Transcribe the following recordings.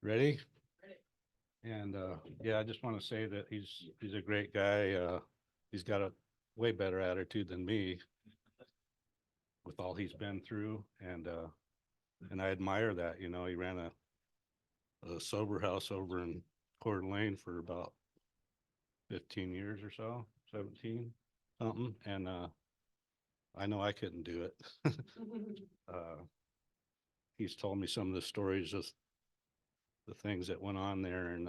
Ready? And yeah, I just want to say that he's a great guy. He's got a way better attitude than me with all he's been through, and I admire that. You know, he ran a sober house over in Coeur d'Alene for about 15 years or so, 17 something, and I know I couldn't do it. uh, he's told me some of the stories of the things that went on there, and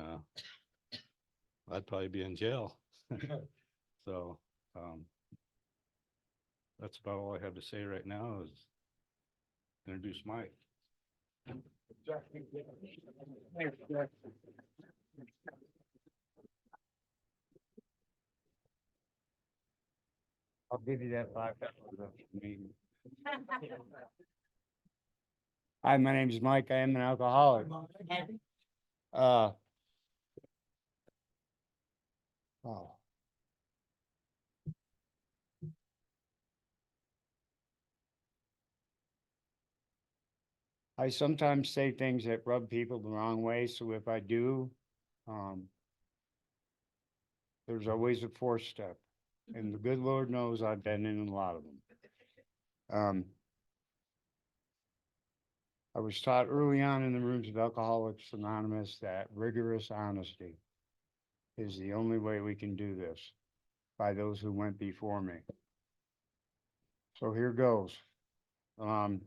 I'd probably be in jail. So um, that's about all I have to say right now is introduce Mike. I'll give you that $5. Hi, my name is Mike. I am an alcoholic. Uh. Oh. I sometimes say things that rub people the wrong way, so if I do, um, there's always a fourth step, and the good Lord knows I've been in a lot of them. I was taught early on in the rooms of Alcoholics Anonymous that rigorous honesty is the only way we can do this by those who went before me. So here goes. I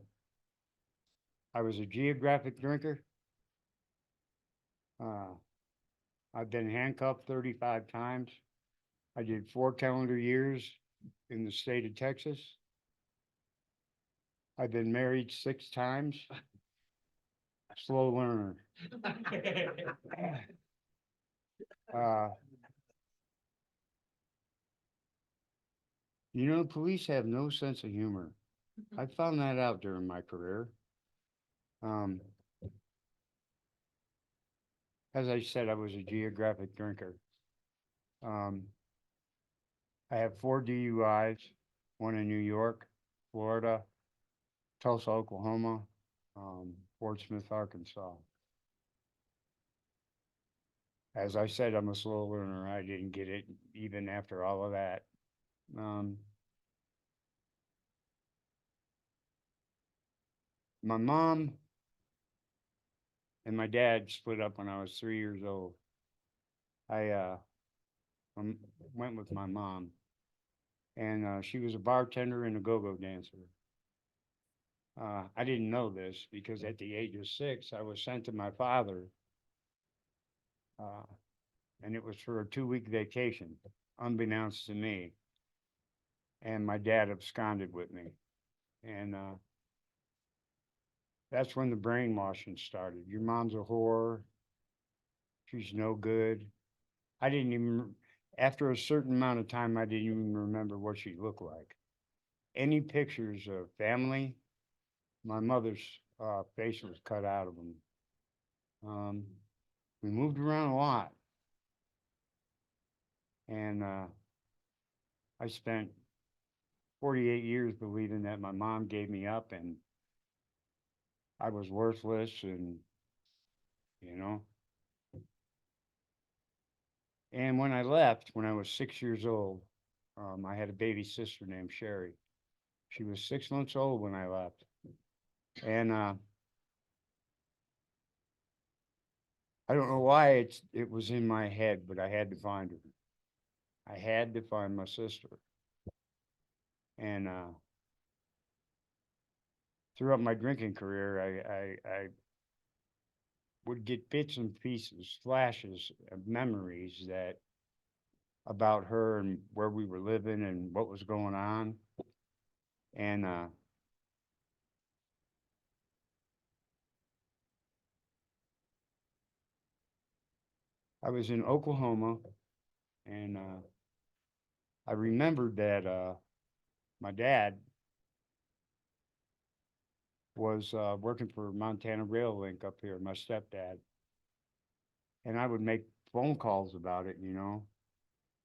was a geographic drinker. Uh, I've been handcuffed 35 times. I did 4 calendar years in the state of Texas. I've been married 6 times. Slow learner. Uh, you know, police have no sense of humor. I found that out during my career. Um, as I said, I was a geographic drinker. Um, I have 4 DUIs, one in New York, Florida, Tulsa, Oklahoma, Fort Smith, Arkansas. As I said, I'm a slow learner. I didn't get it even after all of that. My mom and my dad split up when I was 3 years old. I went with my mom, and she was a bartender and a go-go dancer. I didn't know this because at the age of 6, I was sent to my father, uh, and it was for a 2-week vacation, unbeknownst to me. And my dad absconded with me, and that's when the brainwashing started. Your mom's a whore. She's no good. I didn't even, after a certain amount of time, I didn't even remember what she looked like. Any pictures of family, my mother's face was cut out of them. We moved around a lot. And I spent 48 years believing that my mom gave me up and I was worthless and, you know. And when I left, when I was 6 years old, I had a baby sister named Sherry. She was 6 months old when I left. And I don't know why it was in my head, but I had to find her. I had to find my sister. And throughout my drinking career, I would get bits and pieces, flashes of memories that about her and where we were living and what was going on. And I was in Oklahoma, and I remembered that my dad was working for Montana Rail Link up here, my stepdad. And I would make phone calls about it, you know,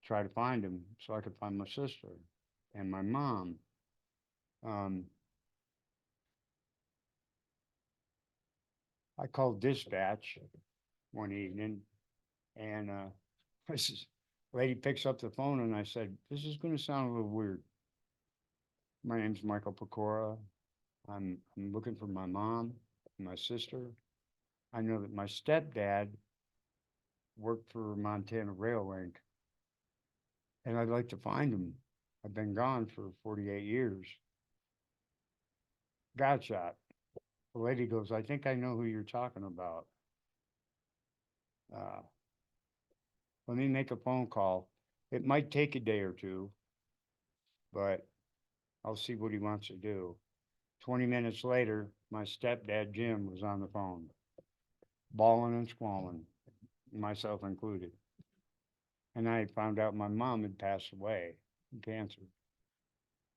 try to find him so I could find my sister and my mom. Um, I called dispatch one evening and, this lady picks up the phone and I said, this is gonna sound a little weird. My name's Michael Pecora. I'm looking for my mom and my sister. I know that my stepdad worked for Montana Rail Link. And I'd like to find him. I've been gone for 48 years. Got shot. The lady goes, I think I know who you're talking about. Uh, Let me make a phone call. It might take a day or two, but I'll see what he wants to do. 20 minutes later, my stepdad, Jim, was on the phone, bawling and squalling, myself included. And I found out my mom had passed away from cancer.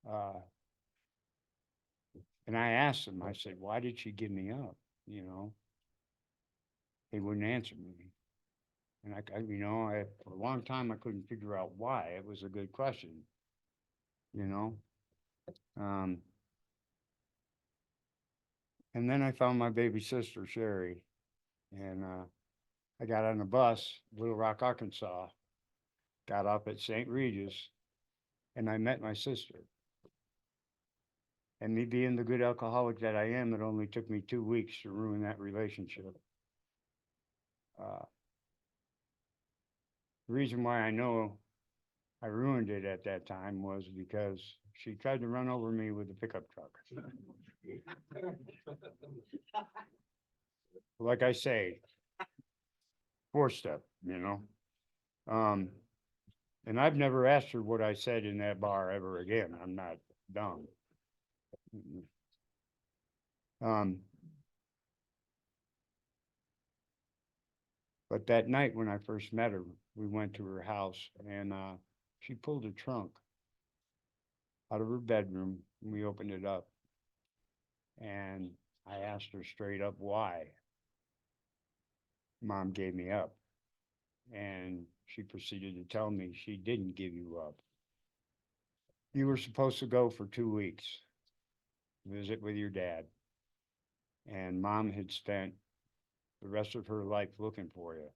Uh, and I asked him, I said, why did she give me up? You know, he wouldn't answer me. And for a long time, I couldn't figure out why. It was a good question, you know? Um, and then I found my baby sister, Sherry, and, I got on the bus, Little Rock, Arkansas, got up at St. Regis, and I met my sister. And me being the good alcoholic that I am, it only took me 2 weeks to ruin that relationship. Uh, The reason why I know I ruined it at that time was because she tried to run over me with a pickup truck. Like I say, four-step, you know? Um, and I've never asked her what I said in that bar ever again. I'm not dumb. Mm-mm. Um, but that night when I first met her, we went to her house and, she pulled a trunk out of her bedroom and we opened it up. And I asked her straight up why Mom gave me up. And she proceeded to tell me she didn't give you up. You were supposed to go for 2 weeks, visit with your dad. And Mom had spent the rest of her life looking for you.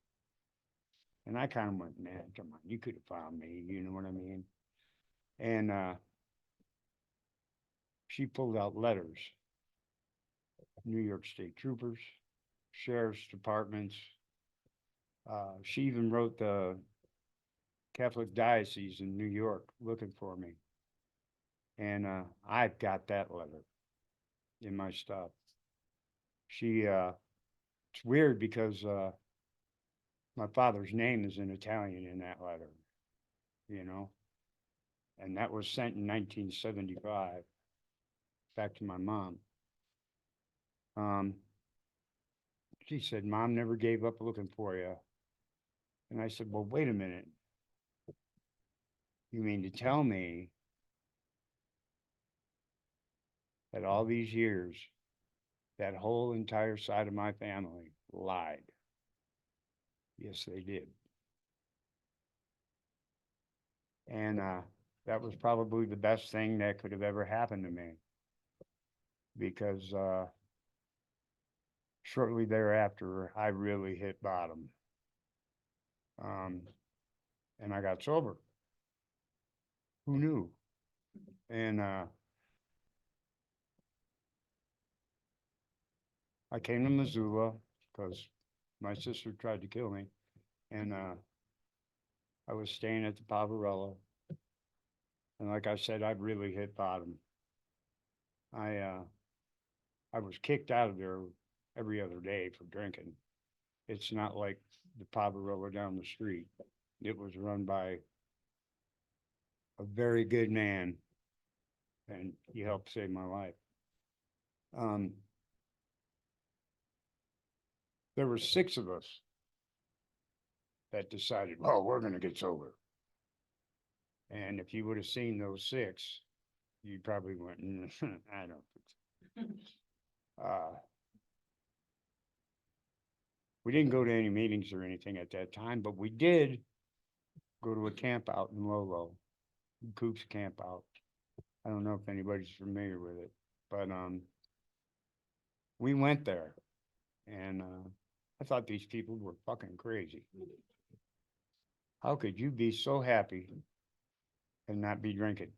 And I kind of went, man, come on, you could have found me, you know what I mean? And, she pulled out letters, New York State Troopers, sheriff's departments. She even wrote the Catholic Diocese in New York looking for me. And, I've got that letter in my stuff. It's weird because, my father's name is in Italian in that letter, you know? And that was sent in 1975, back to my mom. She said, Mom never gave up looking for you. And I said, well, wait a minute. You mean to tell me that all these years, that whole entire side of my family lied? Yes, they did. And, that was probably the best thing that could have ever happened to me. Because, shortly thereafter, I really hit bottom. And I got sober. Who knew? And, I came to Missoula because my sister tried to kill me. And, I was staying at the Pavarella. And like I said, I really hit bottom. I was kicked out of there every other day for drinking. It's not like the Pavarella down the street. It was run by a very good man, and he helped save my life. There were 6 of us that decided, oh, we're gonna get sober. And if you would have seen those 6, you probably went, I don't think so. We didn't go to any meetings or anything at that time, but we did go to a camp out in Lolo, Coop's Camp Out. I don't know if anybody's familiar with it, but we went there And, I thought these people were fucking crazy. How could you be so happy and not be drinking?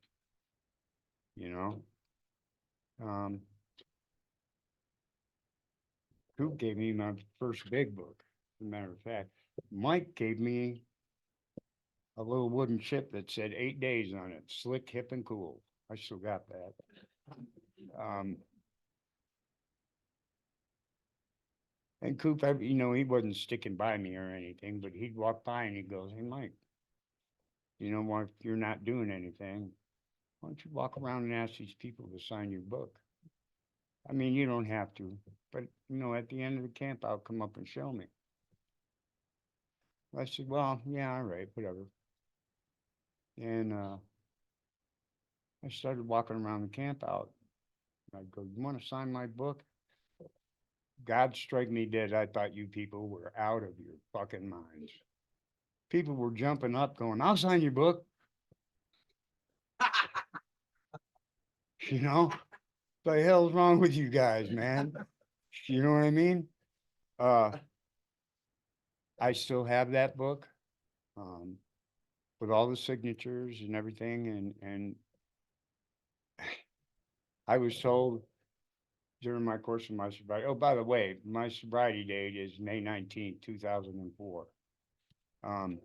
You know? Um, Coop gave me my first big book, as a matter of fact. Mike gave me a little wooden chip that said 8 days on it, slick, hip, and cool. I still got that. Um, and Coop, he wasn't sticking by me or anything, but he'd walk by and he goes, "Hey, Mike, why if you're not doing anything, why don't you walk around and ask these people to sign your book? I mean, you don't have to, but at the end of the camp, I'll come up and show me." I said, "Well, yeah, all right, whatever." And I started walking around the camp out. I'd go, "You want to sign my book?" God strike me dead. I thought you people were out of your fucking minds. People were jumping up going, "I'll sign your book." You know, the hell's wrong with you guys, man? You know what I mean? Uh, I still have that book, um, with all the signatures and everything. And I was told during my course of my sobriety, oh, by the way, my sobriety date is May 19th, 2004. Um,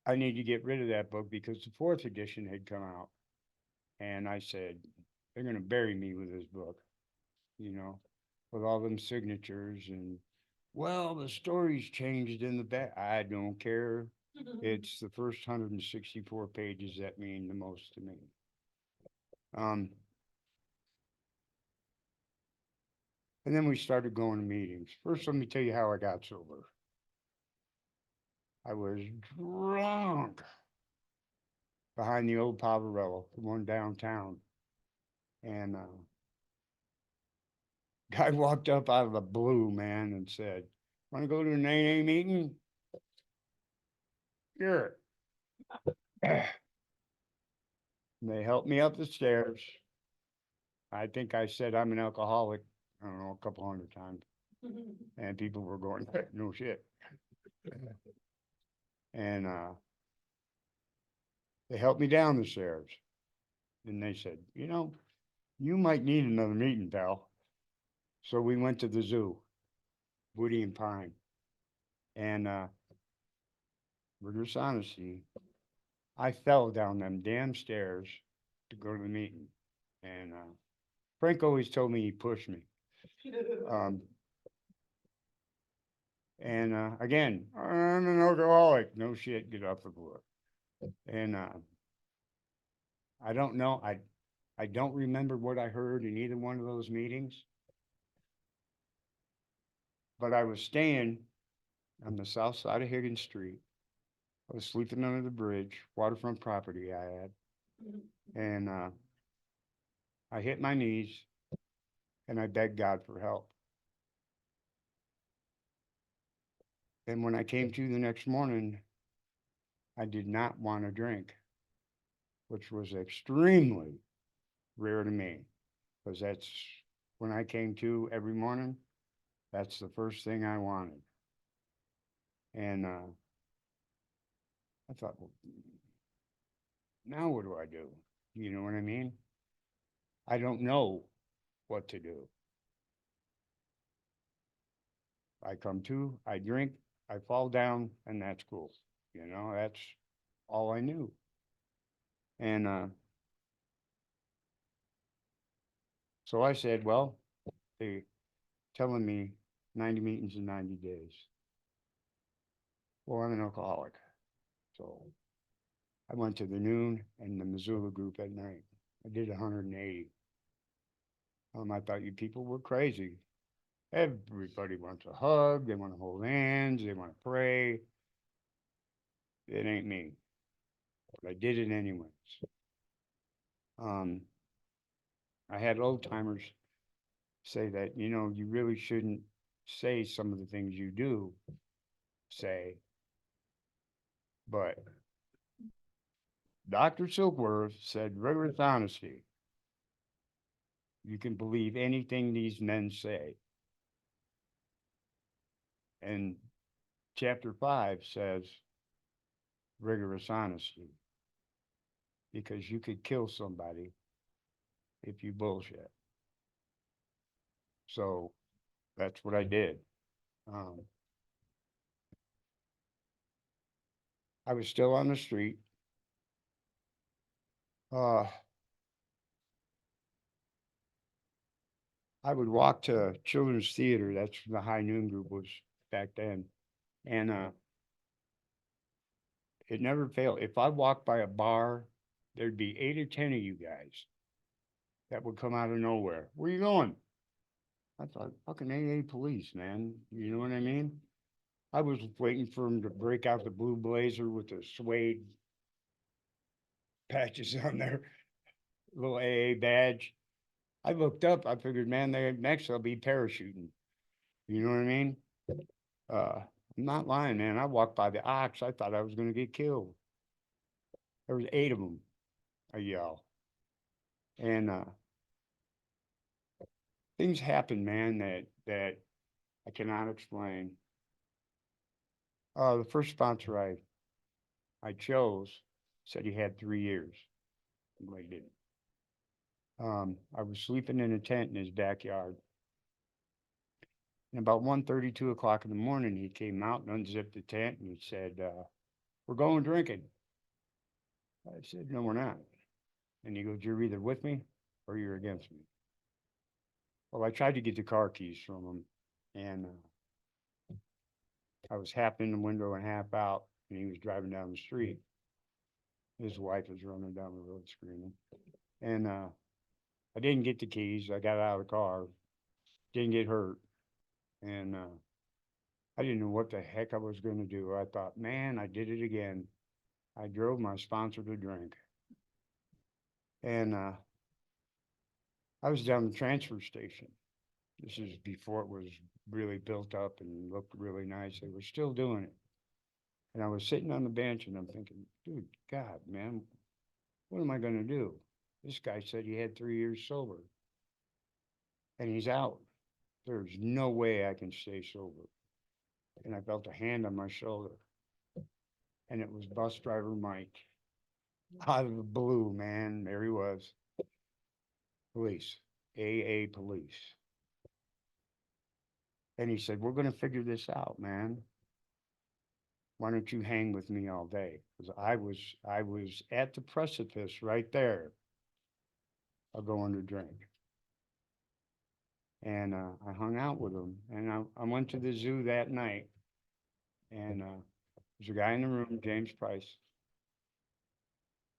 I need to get rid of that book because the fourth edition had come out. And I said, they're gonna bury me with this book, you know, with all them signatures and, well, the story's changed in the back. I don't care. It's the first 164 pages that mean the most to me. Um, and then we started going to meetings. First, let me tell you how I got sober. I was drunk behind the old Pavarello, the one downtown. And guy walked up out of the blue, man, and said, "Want to go to an AA meeting?" Sure. And they helped me up the stairs. I think I said I'm an alcoholic, I don't know, a couple hundred times. And people were going, "No shit." And they helped me down the stairs. And they said, "You might need another meeting, pal." So we went to the zoo, Woody and Pine. And rigorous honesty, I fell down them damn stairs to go to the meeting. And Frank always told me he pushed me. Um, and again, I'm an alcoholic. No shit, get off the floor. And I don't know. I don't remember what I heard in either one of those meetings, but I was staying on the south side of Higgins Street. I was sleeping under the bridge, waterfront property I had, and I hit my knees and I begged God for help. And when I came to the next morning, I did not want to drink, which was extremely rare to me, because that's when I came to every morning, that's the first thing I wanted. And I thought, well, now what do I do? You know what I mean? I don't know what to do. I come to, I drink, I fall down, and that's cool. That's all I knew. And so I said, well, they telling me 90 meetings in 90 days. Well, I'm an alcoholic. So I went to the noon and the Missoula group at night. I did 180. I thought you people were crazy. Everybody wants a hug. They want to hold hands. They want to pray. It ain't me, but I did it anyways. Um, I had old timers say that, you really shouldn't say some of the things you do say, but Dr. Silkworth said rigorous honesty. You can believe anything these men say. And chapter 5 says rigorous honesty, because you could kill somebody if you bullshit. So that's what I did. Um, I was still on the street. Uh, I would walk to Children's Theater. That's the High Noon Group was back then. And it never failed. If I walked by a bar, there'd be 8 or 10 of you guys that would come out of nowhere. Where you going? I thought, fucking AA police, man. You know what I mean? I was waiting for them to break out the blue blazer with the suede patches on their little AA badge. I looked up, I figured, man, they next they'll be parachuting. You know what I mean? I'm not lying, man. I walked by the ox, I thought I was gonna get killed. There was 8 of them, I yell. And things happen, man, that I cannot explain. The first sponsor I chose said he had 3 years. Well, he didn't. I was sleeping in a tent in his backyard. And about 1:30, 2 o'clock in the morning, he came out and unzipped the tent and he said, we're going drinking. I said, no, we're not. And he goes, you're either with me or you're against me. Well, I tried to get the car keys from him, and I was half in the window and half out, and he was driving down the street. His wife was running down the road screaming. And I didn't get the keys. I got out of the car, didn't get hurt. And I didn't know what the heck I was going to do. I thought, man, I did it again. I drove my sponsor to drink. And I was down the transfer station. This is before it was really built up and looked really nice. They were still doing it. And I was sitting on the bench and I'm thinking, dude, God, man, what am I going to do? This guy said he had 3 years sober and he's out. There's no way I can stay sober. And I felt a hand on my shoulder. And it was bus driver Mike. Out of the blue, man. There he was. Police, AA police. And he said, we're going to figure this out, man. Why don't you hang with me all day? Because I was at the precipice right there of going to drink. And I hung out with him. And I went to the zoo that night. And there's a guy in the room, James Price.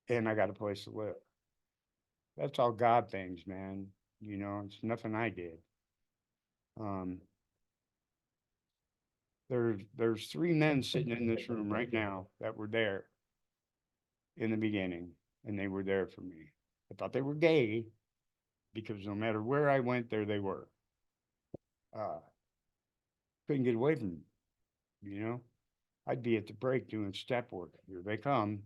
And I got a place to live. That's all God things, man. You know, it's nothing I did. There's 3 men sitting in this room right now that were there in the beginning, and they were there for me. I thought they were gay because no matter where I went, there they were. Couldn't get away from them, you know. I'd be at the break doing step work. Here they come,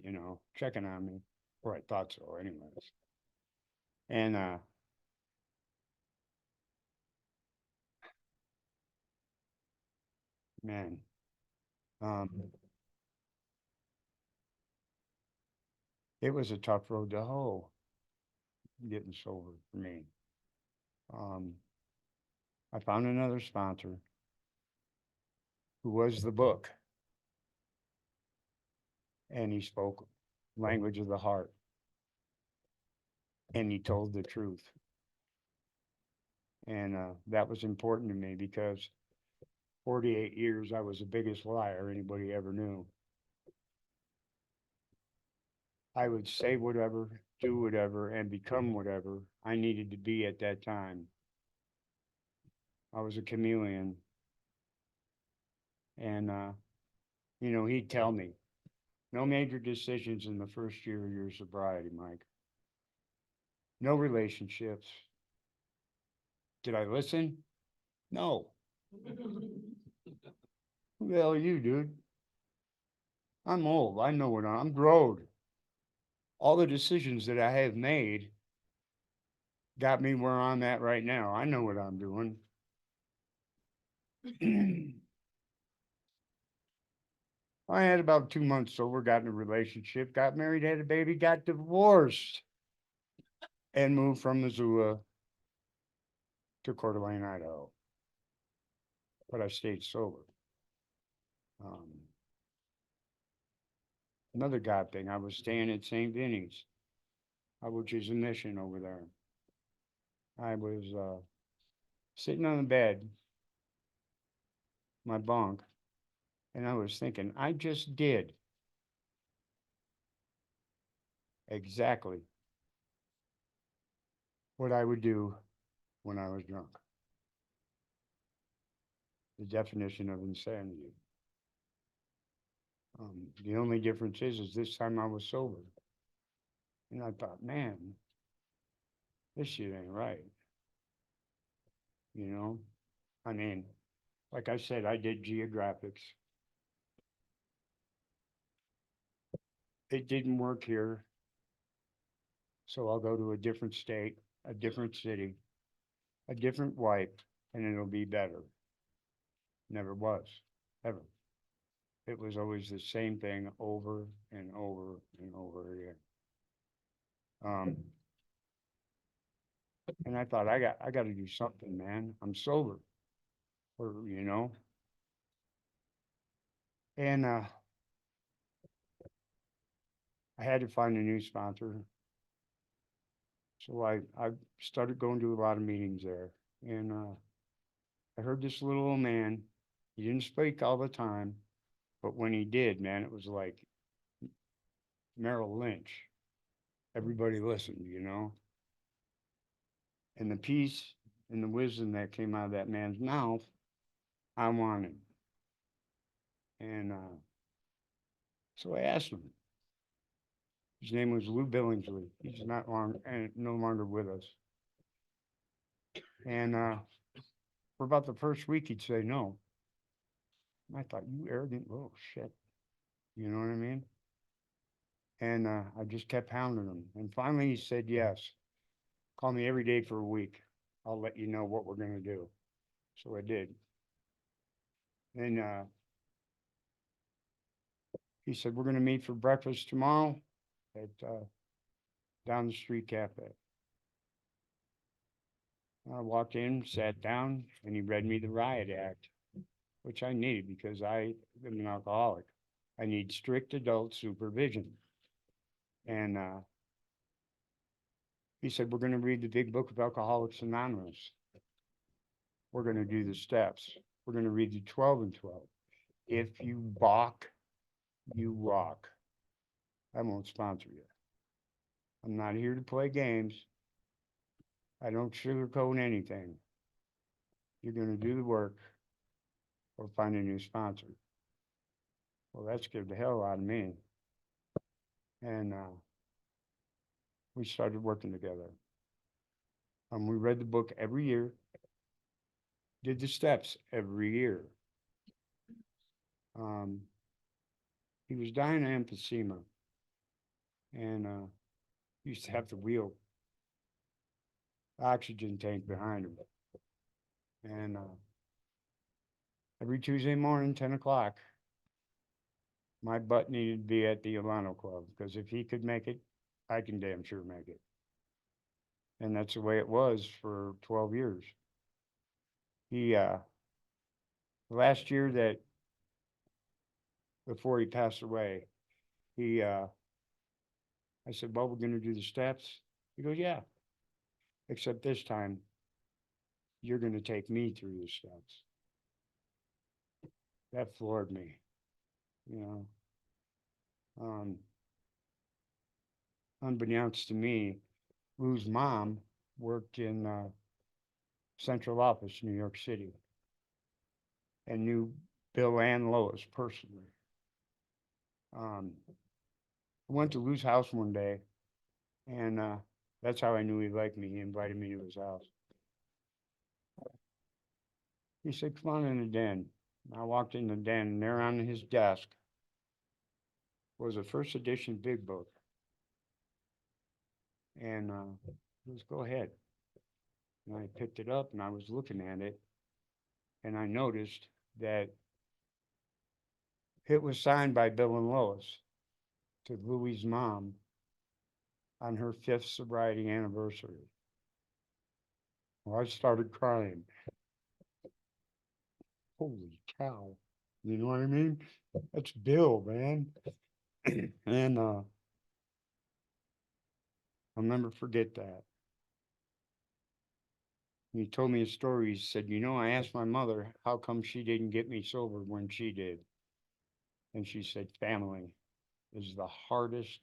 you know, checking on me, or I thought so, anyways. And man, um, it was a tough road to hoe getting sober for me. I found another sponsor who was the book, and he spoke language of the heart, and he told the truth. And that was important to me because 48 years I was the biggest liar anybody ever knew. I would say whatever, do whatever, and become whatever I needed to be at that time. I was a chameleon. And you know, he'd tell me, no major decisions in the first year of your sobriety, Mike. No relationships. Did I listen? No. Who the hell are you, dude? I'm old. I know what I'm growed. All the decisions that I have made got me where I'm at right now. I know what I'm doing. I had about 2 months sober, got in a relationship, got married, had a baby, got divorced, and moved from Missoula to Coeur d'Alene, Idaho. But I stayed sober. Another God thing, I was staying at St. Vinny's, which is a mission over there. I was sitting on the bed, my bunk, and I was thinking, I just did exactly what I would do when I was drunk. The definition of insanity. The only difference is this time I was sober. And I thought, man, this shit ain't right. You know, I mean, like I said, I did geographics. It didn't work here. So I'll go to a different state, a different city, a different wife, and it'll be better. Never was, ever. It was always the same thing over and over and over again. And I thought, I got to do something, man. I'm sober, or and I had to find a new sponsor. So I started going to a lot of meetings there, and I heard this little old man. He didn't speak all the time, but when he did, man, it was like Merrill Lynch. Everybody listened, and the peace and the wisdom that came out of that man's mouth, I wanted. And so I asked him. His name was Lou Billingsley. He's not long and no longer with us. And for about the first week, he'd say no. And I thought, you arrogant little shit. You know what I mean? And I just kept hounding him. And finally, he said yes. Call me every day for a week. I'll let you know what we're going to do. So I did. And he said, we're going to meet for breakfast tomorrow at down the street cafe. I walked in, sat down, and he read me the Riot Act, which I needed because I am an alcoholic. I need strict adult supervision. And he said, we're going to read the big book of Alcoholics Anonymous. We're going to do the steps. We're going to read the 12 and 12. If you balk, you walk. I won't sponsor you. I'm not here to play games. I don't sugarcoat anything. You're going to do the work or find a new sponsor. Well, that scared the hell out of me. And we started working together. We read the book every year, did the steps every year. He was dying of emphysema, and he used to have the wheel oxygen tank behind him. And every Tuesday morning, 10 o'clock, my butt needed to be at the Alano Club, because if he could make it, I can damn sure make it. And that's the way it was for 12 years. He, last year that, before he passed away, I said, well, we're gonna do the steps. He goes, yeah, except this time, you're gonna take me through the steps. That floored me, unbeknownst to me, Lou's mom worked in central office, New York City, and knew Bill and Lois personally. I went to Lou's house one day, and that's how I knew he liked me. He invited me to his house. He said, come on in the den. I walked in the den, and there on his desk was a first edition big book. And he goes, go ahead. And I picked it up and I was looking at it and I noticed that it was signed by Bill and Lois to Louie's mom on her 5th sobriety anniversary. Well, I started crying. Holy cow. You know what I mean? That's Bill, man. And I'll never forget that. He told me a story. He said, you know, I asked my mother how come she didn't get me sober when she did. And she said, family is the hardest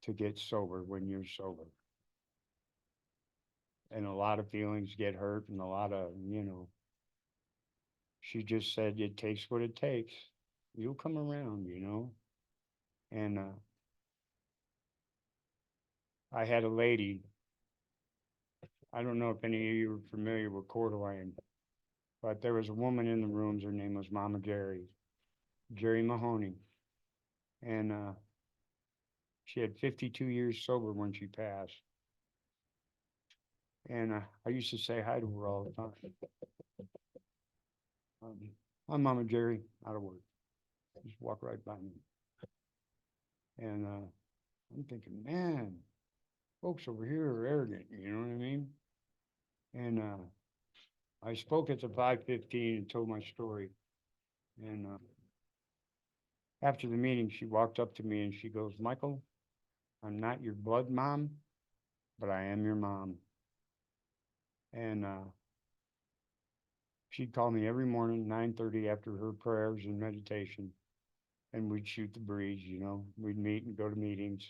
to get sober when you're sober. And a lot of feelings get hurt and a lot of, she just said, it takes what it takes. You'll come around, And I had a lady, I don't know if any of you are familiar with Coeur d'Alene, but there was a woman in the rooms. Her name was Mama Jerry Mahoney. And she had 52 years sober when she passed. And I used to say hi to her all the time. I'm Mama Jerry, out of work. Just walk right by me. And I'm thinking, man, folks over here are arrogant, you know what I mean? And I spoke at the 5:15 and told my story. And after the meeting, she walked up to me and she goes, Michael, I'm not your blood mom, but I am your mom. And she'd call me every morning, 9:30 after her prayers and meditation. And we'd shoot the breeze, we'd meet and go to meetings.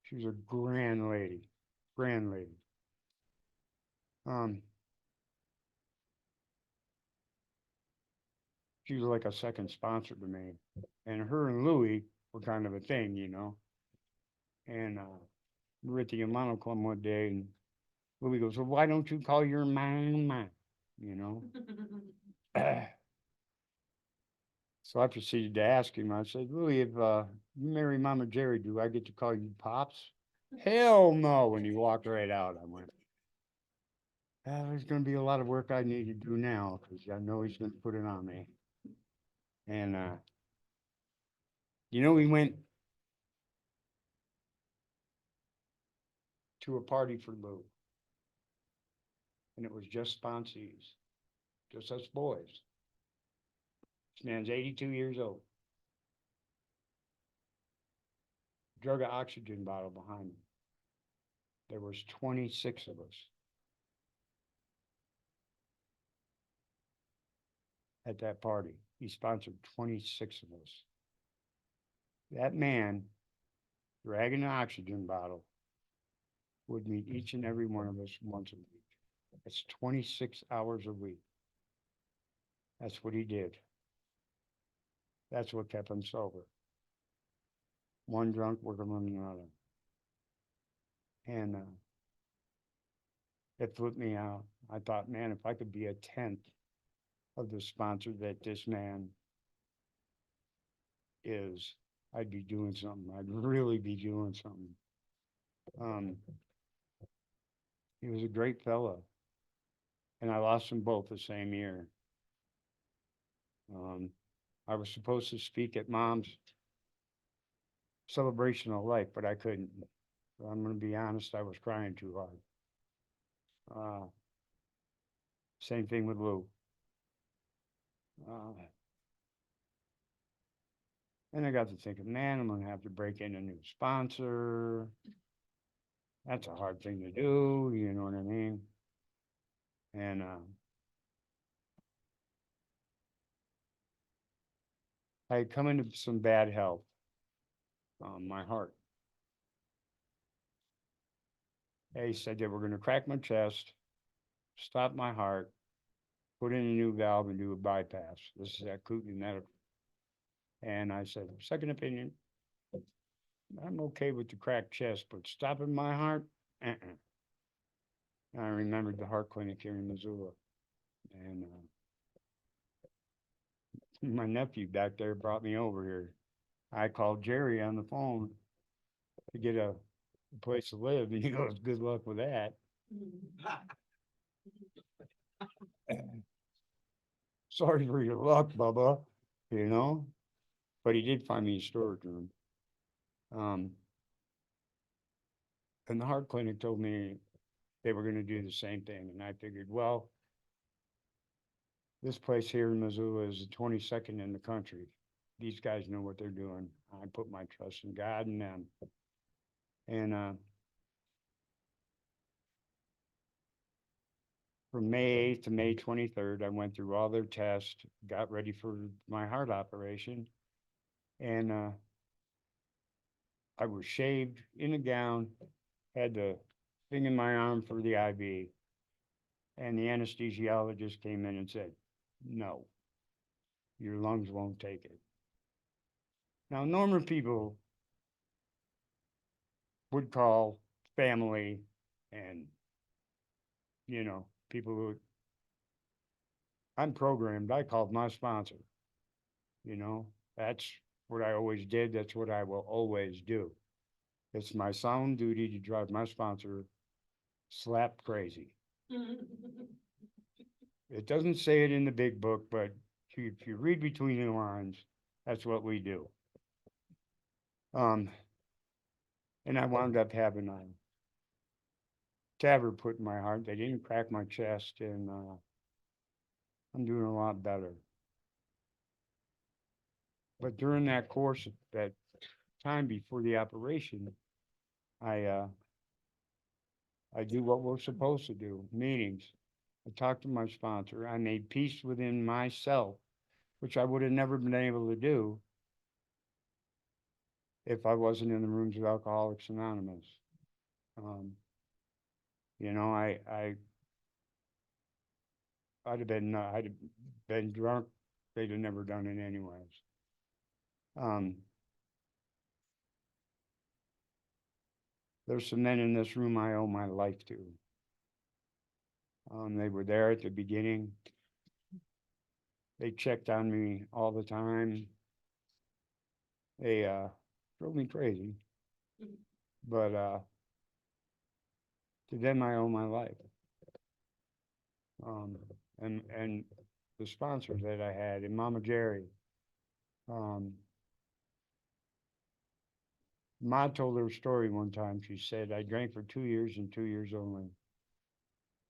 She was a grand lady, grand lady. She was like a second sponsor to me. And her and Louie were kind of a thing, And we were at the Imano Club one day and Louie goes, well, why don't you call your mama? So I proceeded to ask him, I said, Louie, if you marry Mama Jerry, do I get to call you Pops? Hell no. When he walked right out, I went, there's going to be a lot of work I need to do now because I know he's going to put it on me. And, we went to a party for Lou. And it was just sponsees, just us boys. This man's 82 years old. Drug an oxygen bottle behind him. There was 26 of us at that party. He sponsored 26 of us. That man, dragging an oxygen bottle, would meet each and every one of us once a week. That's 26 hours a week. That's what he did. That's what kept him sober. One drunk working on another. And it flipped me out. I thought, man, if I could be a 10th of the sponsor that this man is, I'd be doing something. I'd really be doing something. He was a great fella. And I lost them both the same year. I was supposed to speak at Mom's celebration of life, but I couldn't. I'm going to be honest, I was crying too hard. Same thing with Lou. And I got to thinking, man, I'm going to have to break in a new sponsor. That's a hard thing to do, you know what I mean? And I had come into some bad health on my heart. They said they were going to crack my chest, stop my heart, put in a new valve and do a bypass. This is at Kootenai Medical. And I said, second opinion, I'm okay with the cracked chest, but stopping my heart, I remembered the heart clinic here in Missoula. And my nephew back there brought me over here. I called Jerry on the phone to get a place to live, and he goes, good luck with that. Sorry for your luck, Bubba, you know, but he did find me a storage room. Um, and the heart clinic told me they were gonna do the same thing, and I figured, well, this place here in Missoula is the 22nd in the country. These guys know what they're doing. I put my trust in God and them. And from May 8th to May 23rd, I went through all their tests, got ready for my heart operation, and I was shaved in a gown, had the thing in my arm for the IV, and the anesthesiologist came in and said, "No, your lungs won't take it." Now, normal people would call family and, people who, I'm programmed, I called my sponsor, you know, that's what I always did. That's what I will always do. It's my sound duty to drive my sponsor slap crazy. It doesn't say it in the big book, but if you read between the lines, that's what we do. And I wound up having a TAVR put in my heart. They didn't crack my chest, and I'm doing a lot better. But during that course, that time before the operation, I do what we're supposed to do, meetings. I talked to my sponsor. I made peace within myself, which I would have never been able to do if I wasn't in the rooms with Alcoholics Anonymous. Um, I'd have been drunk. They'd have never done it anyways. There's some men in this room I owe my life to. They were there at the beginning. They checked on me all the time. They drove me crazy, but to them I owe my life. And the sponsors that I had, and Mama Jerry. Ma told her story one time. She said, "I drank for 2 years and 2 years only.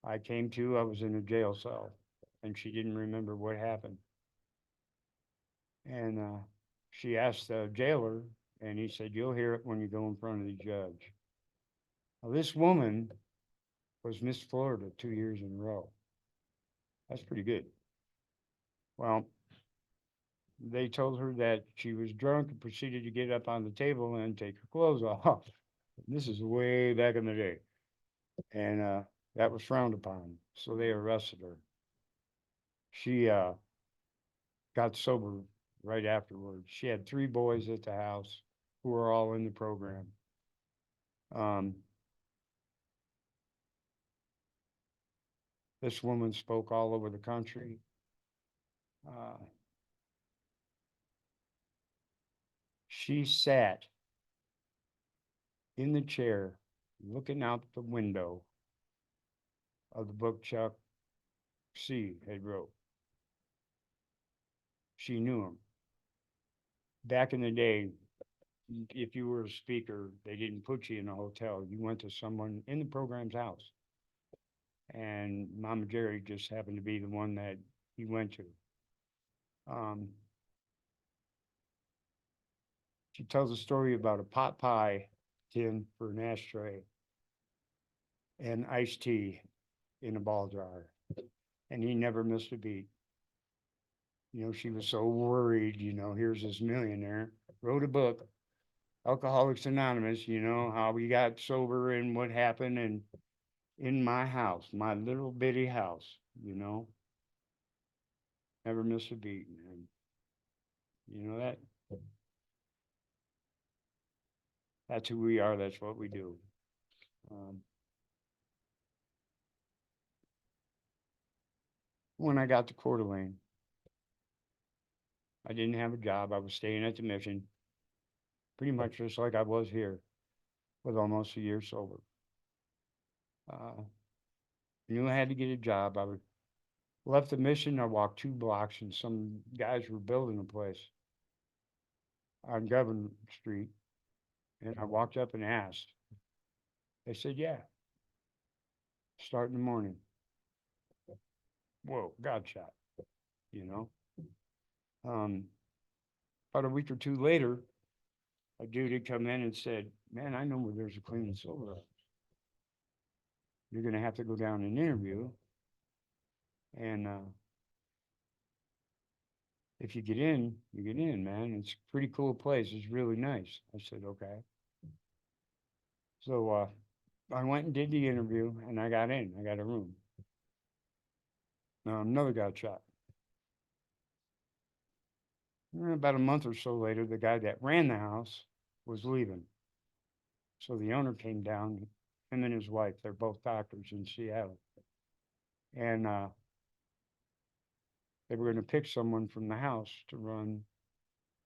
I came to, I was in a jail cell, and she didn't remember what happened." And she asked the jailer, and he said, "You'll hear it when you go in front of the judge." Now, this woman was Miss Florida 2 years in a row. That's pretty good. Well, they told her that she was drunk and proceeded to get up on the table and take her clothes off. This is way back in the day. And that was frowned upon, so they arrested her. She got sober right afterwards. She had 3 boys at the house who were all in the program. This woman spoke all over the country. She sat in the chair looking out the window of the book Chuck C. had wrote. She knew him. Back in the day, if you were a speaker, they didn't put you in a hotel. You went to someone in the program's house. And Mama Jerry just happened to be the one that he went to. She tells a story about a pot pie tin for an ashtray and iced tea in a ball jar. And he never missed a beat. She was so worried, here's this millionaire, wrote a book, Alcoholics Anonymous, how we got sober and what happened, and in my house, my little bitty house, never missed a beat. And that's who we are. That's what we do. When I got to Coeur d'Alene, I didn't have a job. I was staying at the mission, pretty much just like I was here, with almost a year sober. Knew I had to get a job. Left the mission. I walked 2 blocks and some guys were building a place on Governor Street. And I walked up and asked. They said, yeah, start in the morning. Whoa, God shot, you know? Um, about a week or two later, a dude had come in and said, man, I know where there's a clean and sober house. You're gonna have to go down and interview. And if you get in, you get in, man. It's a pretty cool place. It's really nice. I said, okay. So I went and did the interview and I got in. I got a room. Another got shot. About a month or so later, the guy that ran the house was leaving. So the owner came down, him and his wife, they're both doctors in Seattle. And they were going to pick someone from the house to run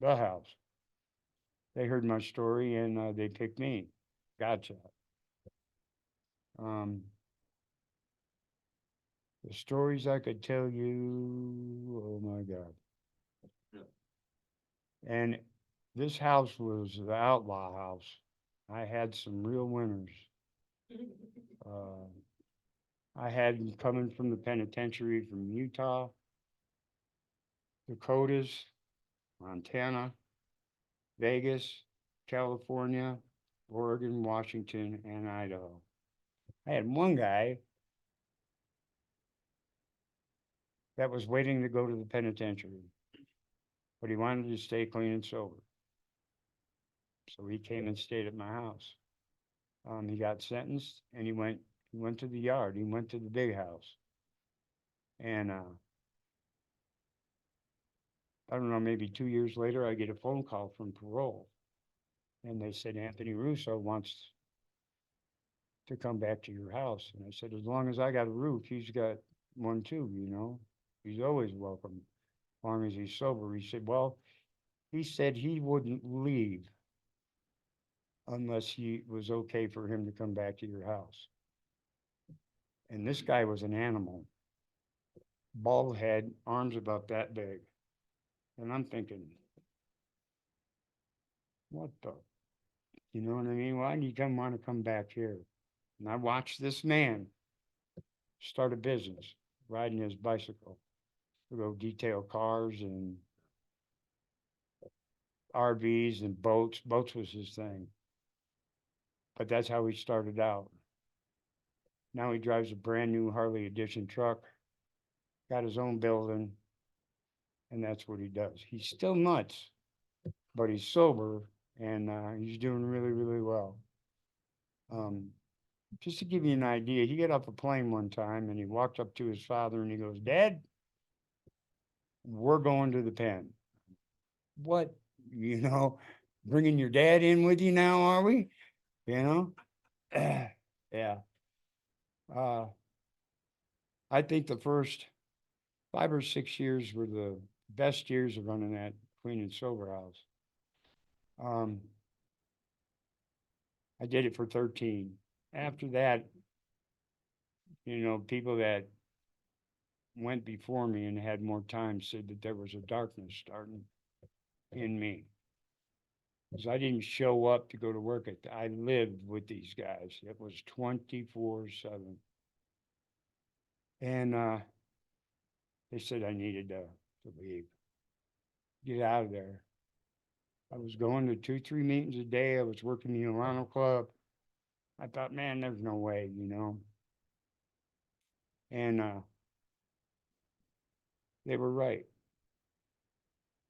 the house. They heard my story and they picked me. Gotcha. Um, the stories I could tell you, oh my God. And this house was the outlaw house. I had some real winners. Uh, I had them coming from the penitentiary from Utah, Dakotas, Montana, Vegas, California, Oregon, Washington, and Idaho. I had one guy that was waiting to go to the penitentiary, but he wanted to stay clean and sober. So he came and stayed at my house. He got sentenced and he went to the yard. He went to the big house. And I don't know, maybe 2 years later, I get a phone call from parole. And they said, Anthony Russo wants to come back to your house. And I said, as long as I got a roof, he's got one too, you know? He's always welcome, as long as he's sober. He said, well, he said he wouldn't leave unless he was okay for him to come back to your house. And this guy was an animal, bald head, arms about that big. And I'm thinking, what the, you know what I mean? Why do you want to come back here? And I watched this man start a business, riding his bicycle to go detail cars and RVs and boats. Boats was his thing. But that's how he started out. Now he drives a brand new Harley Edition truck, got his own building, and that's what he does. He's still nuts, but he's sober and he's doing really, really well. Just to give you an idea, he got off a plane one time and he walked up to his father and he goes, Dad, we're going to the pen. What? You know, bringing your dad in with you now, are we? You know? Yeah. I think the first 5 or 6 years were the best years of running that clean and sober house. I did it for 13. After that, you know, people that went before me and had more time said that there was a darkness starting in me. Because I didn't show up to go to work. I lived with these guys. It was 24/7. And they said I needed to leave, get out of there. I was going to 2, 3 meetings a day. I was working the Alano Club. I thought, man, there's no way, you know. And they were right.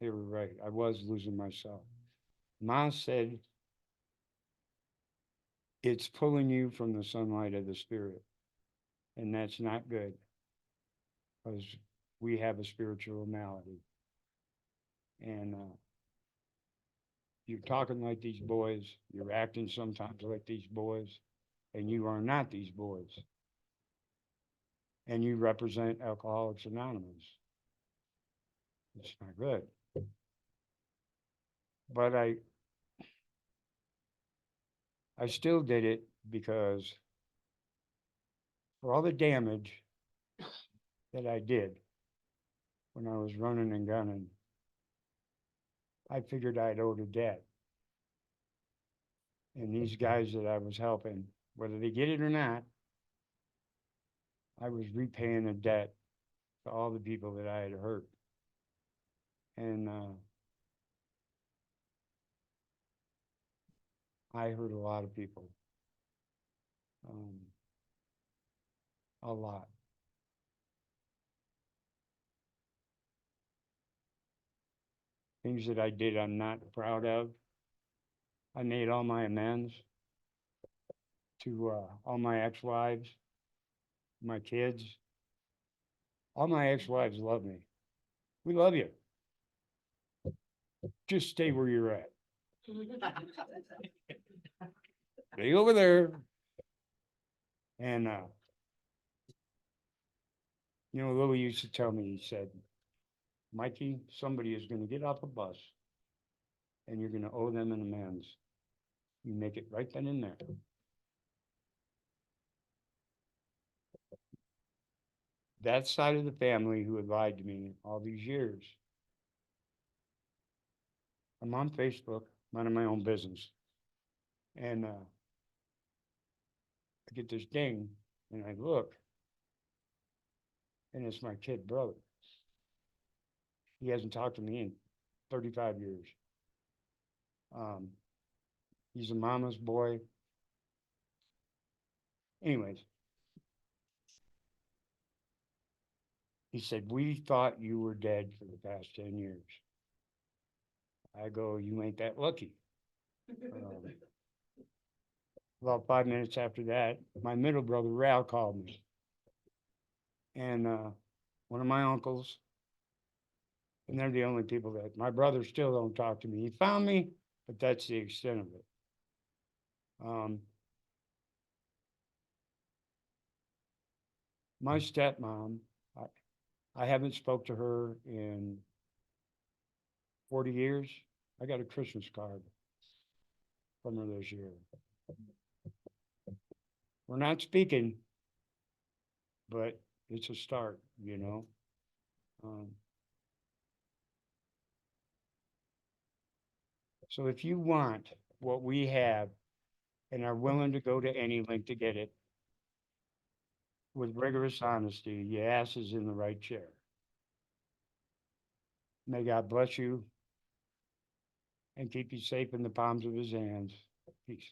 They were right. I was losing myself. Ma said, it's pulling you from the sunlight of the spirit. And that's not good because we have a spiritual malady. And you're talking like these boys, you're acting sometimes like these boys, and you are not these boys. And you represent Alcoholics Anonymous. It's not good. But I still did it because for all the damage that I did when I was running and gunning, I figured I'd owed a debt. And these guys that I was helping, whether they get it or not, I was repaying a debt to all the people that I had hurt. And I hurt a lot of people. A lot. Things that I did I'm not proud of. I made all my amends to all my ex-wives, my kids. All my ex-wives love me. We love you. Just stay where you're at. Stay over there. And you know, Louis used to tell me, he said, Mikey, somebody is gonna get off a bus and you're gonna owe them an amends. You make it right then and there. That side of the family who had lied to me all these years. I'm on Facebook, minding my own business. And I get this ding and I look. And it's my kid brother. He hasn't talked to me in 35 years. He's a mama's boy. Anyways. He said, we thought you were dead for the past 10 years. I go, you ain't that lucky. About 5 minutes after that, my middle brother, Ral, called me. And one of my uncles, and they're the only people that, my brother still don't talk to me. He found me, but that's the extent of it. My stepmom, I haven't spoke to her in 40 years. I got a Christmas card from her this year. We're not speaking, but it's a start, you know. So if you want what we have and are willing to go to any length to get it, with rigorous honesty, your ass is in the right chair. May God bless you and keep you safe in the palms of his hands. Peace.